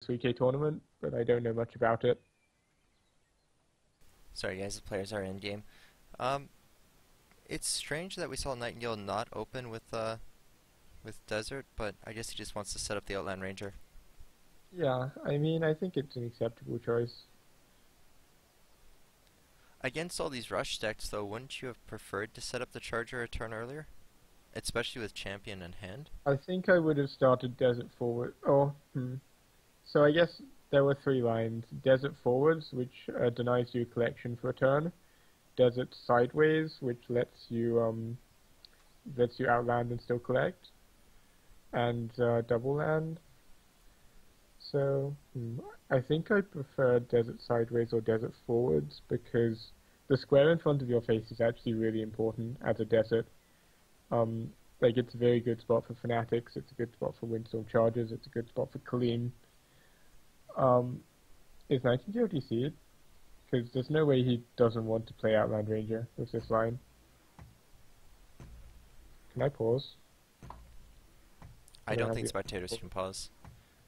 3K tournament, but I don't know much about it. Sorry guys, the players are in game. Um, it's strange that we saw Nightingale not open with Desert, but I guess he just wants to set up the Outland Ranger. Yeah, I mean, I think it's an acceptable choice. Against all these rush decks though, wouldn't you have preferred to set up the Charger a turn earlier? Especially with Champion in hand? I think I would have started Desert forward. So I guess there were three lines. Desert forwards, which denies you collection for a turn. Desert sideways, which lets you outland and still collect. And double land. So I think I prefer Desert sideways or Desert forwards because the square in front of your face is actually really important as a desert. Like it's a very good spot for Fanatics, it's a good spot for Windstorm Chargers, it's a good spot for Kaleem. Is Nightingale DC'd? Because there's no way he doesn't want to play Outland Ranger with this line. Can I pause? I don't think spectators can pause.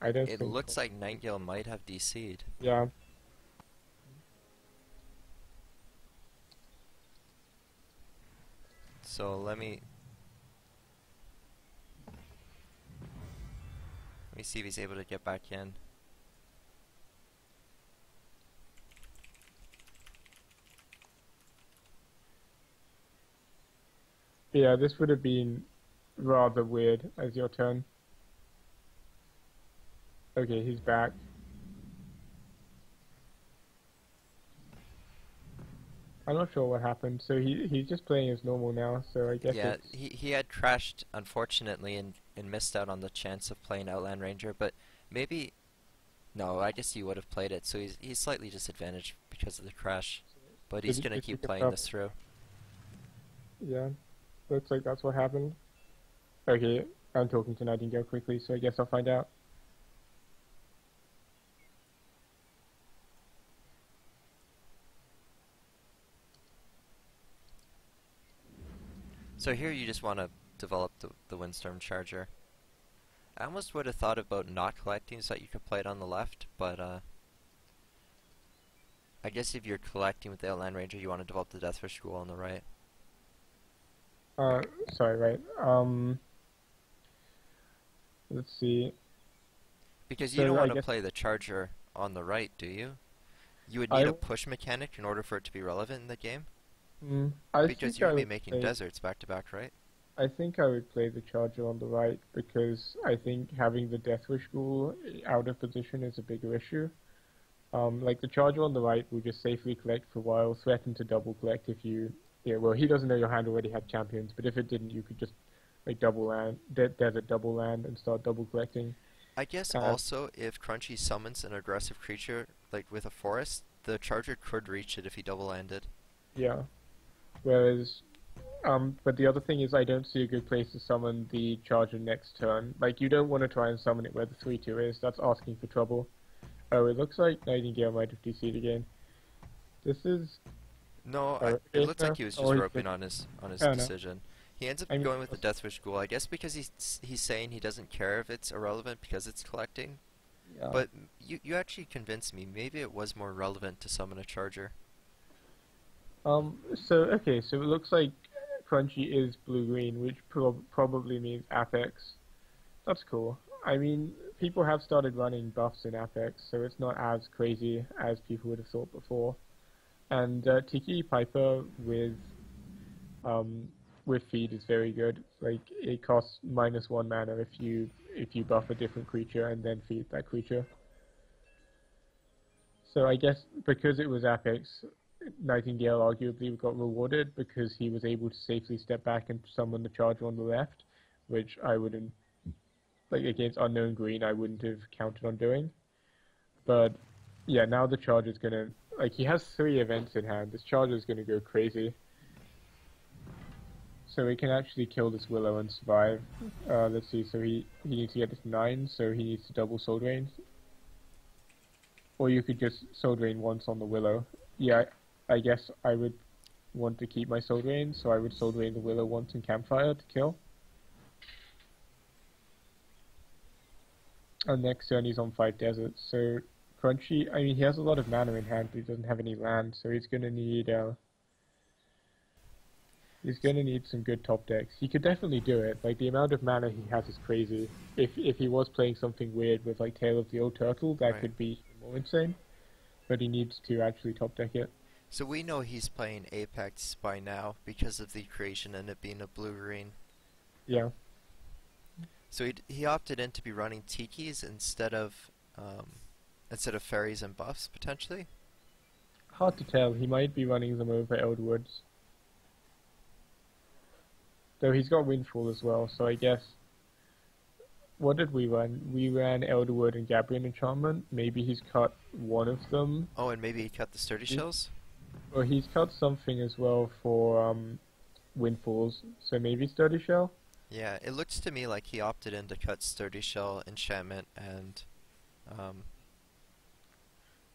I don't It think looks so. like Nightingale might have DC'd. Yeah. So let me see if he's able to get back in. Yeah, this would have been rather weird as your turn. Okay, he's back. I'm not sure what happened. So he's just playing as normal now, so I guess Yeah, it's he had crashed unfortunately and missed out on the chance of playing Outland Ranger, but maybe no, I guess he would have played it, so he's slightly disadvantaged because of the crash. But did he's he gonna just keep pick it playing up? this through. Yeah, looks like that's what happened. Okay, I'm talking to Nightingale quickly, so I guess I'll find out. So here you just want to develop the Windstorm Charger. I almost would have thought about not collecting so that you could play it on the left, but I guess if you're collecting with the Outland Ranger, you want to develop the Deathwish School on the right. Uh, Sorry, right. Let's see. Because you don't So I want to guess play the Charger on the right, do you? You would need I a push mechanic in order for it to be relevant in the game? I Because think you're I going to be would making play. deserts back to back, right? I think I would play the Charger on the right because I think having the Deathwish Ghoul out of position is a bigger issue. Like the Charger on the right will just safely collect for a while, threaten to double collect if you. Yeah, well, he doesn't know your hand already had champions, but if it didn't, you could just like double land, desert double land, and start double collecting. I guess Uh, also if Crunchy summons an aggressive creature, like with a forest, the Charger could reach it if he double landed. yeah. Whereas, but the other thing is, I don't see a good place to summon the Charger next turn. Like, you don't want to try and summon it where the 3/2 is. That's asking for trouble. Oh, it looks like Nightingale might have DC'd again. This is No, it okay looks like now. he was Oh, just he's roping just. on his I don't know. decision. He ends up I mean, going with the Deathwish Ghoul, I guess because he's saying he doesn't care if it's irrelevant because it's collecting. yeah. But you actually convinced me. Maybe it was more relevant to summon a Charger. So okay, so it looks like Crunchy is blue-green, which probably means Apex. That's cool. I mean, people have started running buffs in Apex, so it's not as crazy as people would have thought before. And Tiki Piper um, with feed is very good. Like it costs -1 mana if you buff a different creature and then feed that creature. So I guess because it was Apex, Nightingale arguably got rewarded because he was able to safely step back and summon the Charger on the left, which I wouldn't like against Unknown Green. I wouldn't have counted on doing. But yeah, now the Charger's gonna like he has three events in hand. This Charger's gonna go crazy. So he can actually kill this Willow and survive. Let's see. So he needs to get this 9. So he needs to double Soul Drain. Or you could just Soul Drain once on the Willow. Yeah, I guess I would want to keep my Soul Drain, so I would Soul Drain the Willow once in Campfire to kill. And next turn he's on 5 deserts. So Crunchy, I mean, he has a lot of mana in hand, but he doesn't have any land, so he's gonna need some good top decks. He could definitely do it. Like the amount of mana he has is crazy. If he was playing something weird with like Tale of the Old Turtle, that Right. could be more insane. But he needs to actually top deck it. So we know he's playing Apex by now because of the creation and it being a blue-green. Yeah. So he opted in to be running Tikis instead of fairies and buffs potentially. Hard to tell. He might be running them over Eldwoods. Though he's got Windfall as well, so I guess... What did we run? We ran Elderwood and Gabriel Enchantment. Maybe he's cut one of them. Oh, and maybe he cut the sturdy shells. Or he's cut something as well for Windfalls, so maybe Sturdy Shell? Yeah, it looks to me like he opted in to cut sturdy shell, enchantment, and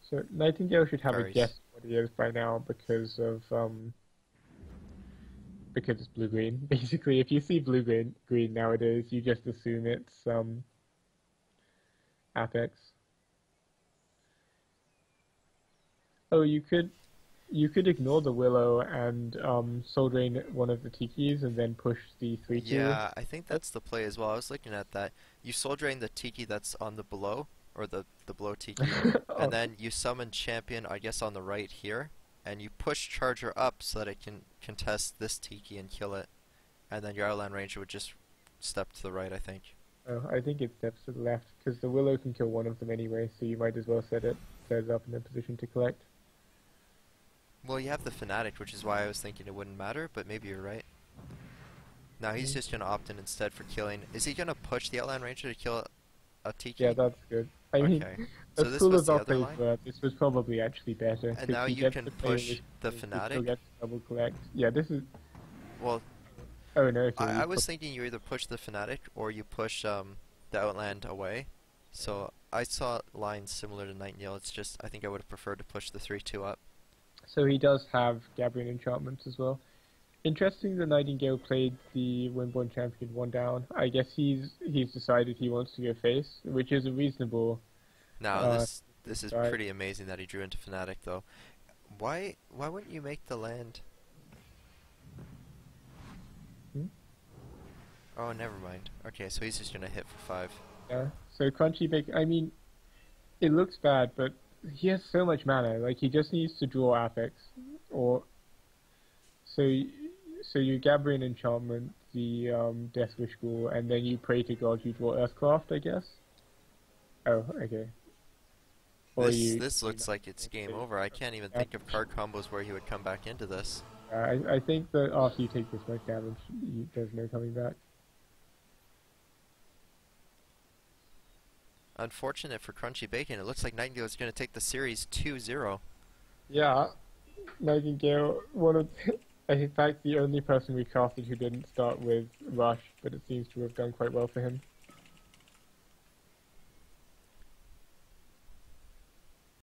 So Nightingale should have a fairies. guess what he is by now because it's blue green. Basically, if you see blue green nowadays, you just assume it's Apex. Oh, you could ignore the Willow and Soul Drain one of the Tikis and then push the 3/2. Yeah, I think that's the play as well. I was looking at that. You soul drain the tiki that's on the below, or the below tiki, Oh, and then you summon champion, I guess on the right here, and you push charger up so that it can contest this tiki and kill it, and then your outland ranger would just step to the right, I think. oh, I think it steps to the left because the Willow can kill one of them anyway, so you might as well set it up in a position to collect. Well, you have the fanatic, which is why I was thinking it wouldn't matter, but maybe you're right. Now he's just gonna opt in instead for killing. Is he gonna push the outland ranger to kill a tiki? Yeah, that's good. I mean, Okay. So as this cool was as the our other plays line? were, this was probably actually better. And 'cause now he you gets can to play push with- the he fanatic? still gets to double collect. Yeah, this is. Well, Oh no, okay. I was thinking you either push the fanatic or you push the outland away. So I saw lines similar to Nightingale. It's just I think I would have preferred to push the 3/2 up. So he does have Gabriel Enchantment as well. Interesting that Nightingale played the Windborn Champion one down. I guess he's decided he wants to go face, which is a reasonable. Now Uh, this is right. pretty amazing that he drew into fanatic though. Why wouldn't you make the land? Hmm? Oh, never mind. Okay, so he's just gonna hit for 5. Yeah. So CrunchyBacon. I mean, it looks bad, but he has so much mana. Like he just needs to draw Apex, or so you Gabriel Enchantment, the Death Wish School, and then you pray to God you draw Earthcraft, I guess. Oh, okay. Or This looks like it's game over. I can't even think of card combos where he would come back into this. I think that after you take this much damage, there's no coming back. Unfortunate for CrunchyBacon, it looks like Nightingale is going to take the series 2-0. Yeah, Nightingale, in fact, the only person we casted who didn't start with Rush, but it seems to have done quite well for him.